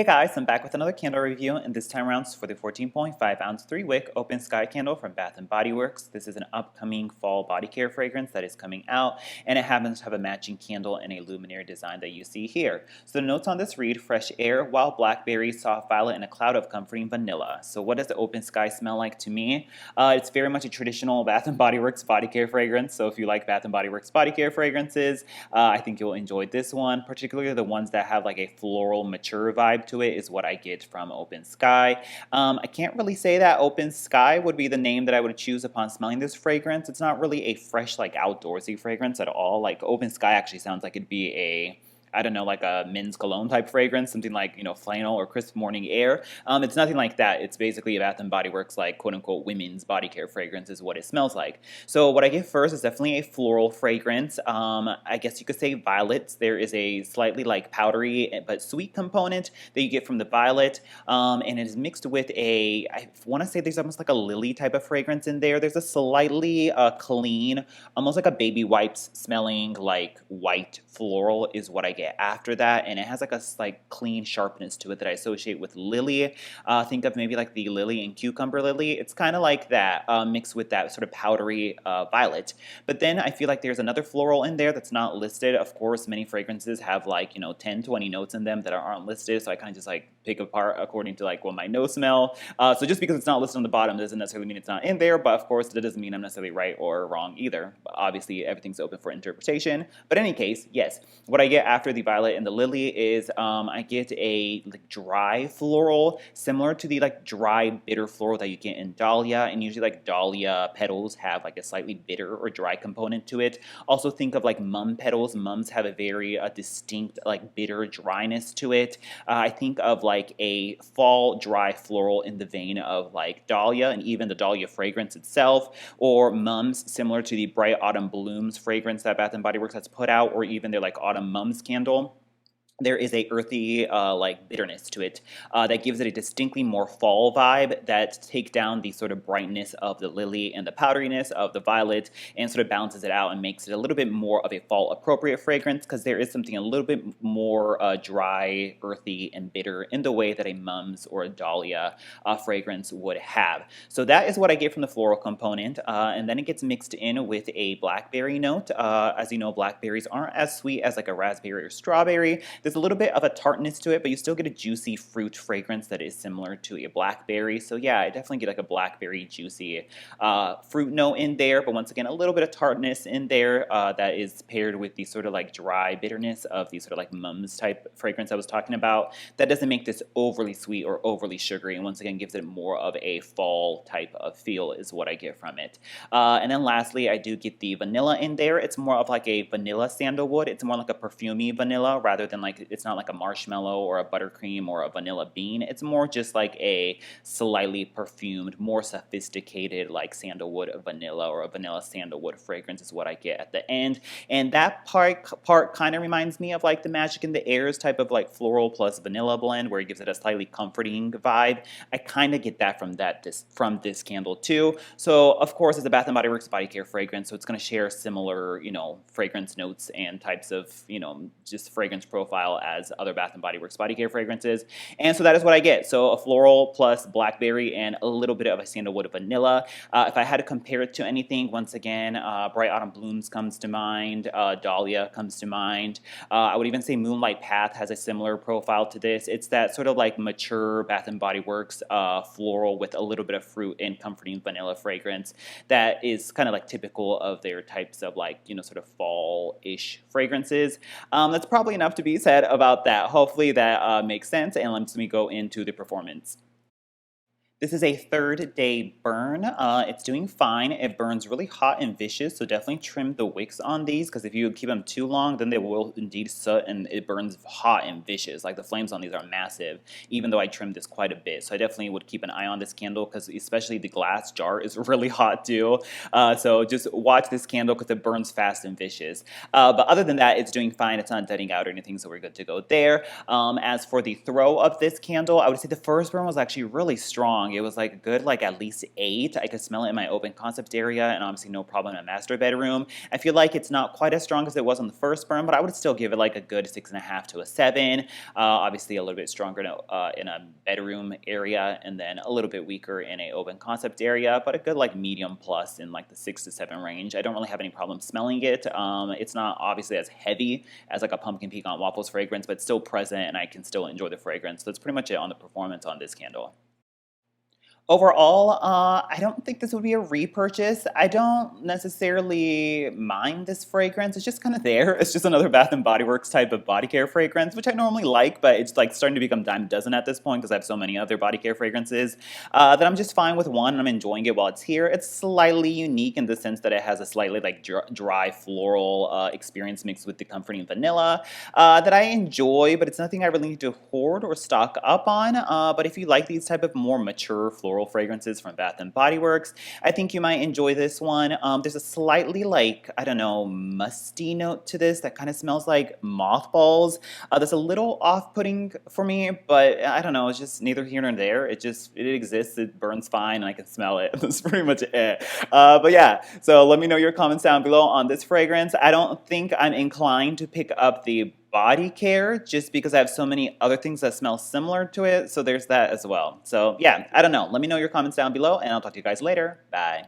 Hey guys, I'm back with another candle review, and this time around it's for the 14.5 ounce 3-wick Open Sky candle from Bath & Body Works. This is an upcoming fall body care fragrance that is coming out, and it happens to have a matching candle in a luminary design that you see here. So the notes on this read: fresh air, wild blackberry, soft violet, and a cloud of comforting vanilla. So what does the Open Sky smell like to me? It's very much a traditional Bath & Body Works body care fragrance, so if you like Bath & Body Works body care fragrances, I think you'll enjoy this one, particularly the ones that have like a floral mature vibe to it is what I get from Open Sky. I can't really say that Open Sky would be the name that I would choose upon smelling this fragrance. It's not really a fresh, like outdoorsy fragrance at all. Like Open Sky actually sounds like it'd be a, I don't know, like a men's cologne type fragrance, something like, flannel or crisp morning air. It's nothing like that. It's basically a Bath and Body Works, like, quote unquote, women's body care fragrance is what it smells like. So what I get first is definitely a floral fragrance. I guess you could say violets. There is a slightly like powdery but sweet component that you get from the violet. And it is mixed with I want to say there's almost like a lily type of fragrance in there. There's a slightly clean, almost like a baby wipes smelling like white floral is what I get after that, and it has like a like clean sharpness to it that I associate with lily. Think of maybe like the lily and cucumber lily. It's kind of like that, mixed with that sort of powdery violet. But then I feel like there's another floral in there that's not listed. Of course, many fragrances have like 10, 20 notes in them that aren't listed, so I kind of just like pick apart according to like what my nose smell. So just because it's not listed on the bottom doesn't necessarily mean it's not in there, but of course that doesn't mean I'm necessarily right or wrong either. But obviously everything's open for interpretation. But in any case, yes, what I get after the violet and the lily is I get a like dry floral, similar to the like dry bitter floral that you get in dahlia, and usually like dahlia petals have like a slightly bitter or dry component to it. Also think of like mum petals. Mums have a very distinct like bitter dryness to it. I think of like a fall dry floral in the vein of like dahlia and even the dahlia fragrance itself, or mums similar to the Bright Autumn Blooms fragrance that Bath & Body Works has put out, or even their like Autumn Mums candle. There is a earthy like bitterness to it that gives it a distinctly more fall vibe that take down the sort of brightness of the lily and the powderiness of the violet and sort of balances it out and makes it a little bit more of a fall appropriate fragrance, because there is something a little bit more dry, earthy, and bitter in the way that a Mums or a dahlia fragrance would have. So that is what I get from the floral component, and then it gets mixed in with a blackberry note. As you know, blackberries aren't as sweet as like a raspberry or strawberry. There's a little bit of a tartness to it, but you still get a juicy fruit fragrance that is similar to a blackberry. So yeah, I definitely get like a blackberry juicy fruit note in there, but once again, a little bit of tartness in there that is paired with the sort of like dry bitterness of the sort of like Mums type fragrance I was talking about. That doesn't make this overly sweet or overly sugary, and once again gives it more of a fall type of feel is what I get from it. And then lastly, I do get the vanilla in there. It's more of like a vanilla sandalwood. It's more like a perfumey vanilla rather than like, it's not like a marshmallow or a buttercream or a vanilla bean. It's more just like a slightly perfumed, more sophisticated like sandalwood vanilla or a vanilla sandalwood fragrance is what I get at the end. And that part kind of reminds me of like the Magic in the Airs type of like floral plus vanilla blend, where it gives it a slightly comforting vibe. I kind of get that from this candle too. So of course it's a Bath & Body Works body care fragrance, so it's going to share similar fragrance notes and types of just fragrance profile as other Bath & Body Works body care fragrances. And so that is what I get. So a floral plus blackberry and a little bit of a sandalwood vanilla. If I had to compare it to anything, once again, Bright Autumn Blooms comes to mind, Dahlia comes to mind. I would even say Moonlight Path has a similar profile to this. It's that sort of like mature Bath & Body Works floral with a little bit of fruit and comforting vanilla fragrance that is kind of like typical of their types of like, sort of fall-ish fragrances. That's probably enough to be said about that. Hopefully that makes sense, and let me go into the performance. This is a third day burn. It's doing fine. It burns really hot and vicious, so definitely trim the wicks on these, because if you keep them too long, then they will indeed soot and it burns hot and vicious. Like the flames on these are massive, even though I trimmed this quite a bit. So I definitely would keep an eye on this candle, because especially the glass jar is really hot too. So just watch this candle because it burns fast and vicious. But other than that, it's doing fine. It's not deading out or anything, so we're good to go there. As for the throw of this candle, I would say the first burn was actually really strong. strong. It was like a good, like at least 8. I could smell it in my open concept area, and obviously no problem in my master bedroom. I feel like it's not quite as strong as it was on the first burn, but I would still give it like a good 6.5 to a 7. Obviously a little bit stronger in a bedroom area, and then a little bit weaker in a open concept area, but a good like medium plus in like the 6 to 7 range. I don't really have any problem smelling it. It's not obviously as heavy as like a pumpkin pecan waffles fragrance, but still present, and I can still enjoy the fragrance. So that's pretty much it on the performance on this candle. Overall, I don't think this would be a repurchase. I don't necessarily mind this fragrance. It's just kind of there. It's just another Bath and Body Works type of body care fragrance, which I normally like, but it's like starting to become dime a dozen at this point because I have so many other body care fragrances that I'm just fine with one, and I'm enjoying it while it's here. It's slightly unique in the sense that it has a slightly like dry floral experience mixed with the comforting vanilla that I enjoy, but it's nothing I really need to hoard or stock up on. But if you like these type of more mature floral fragrances from Bath and Body Works, I think you might enjoy this one. There's a slightly like, I don't know, musty note to this that kind of smells like mothballs. That's a little off-putting for me, but I don't know, it's just neither here nor there. It exists, it burns fine, and I can smell it. That's pretty much it. But yeah, so let me know your comments down below on this fragrance. I don't think I'm inclined to pick up the body care just because I have so many other things that smell similar to it, so there's that as well. So yeah, I don't know. Let me know your comments down below, and I'll talk to you guys later. Bye.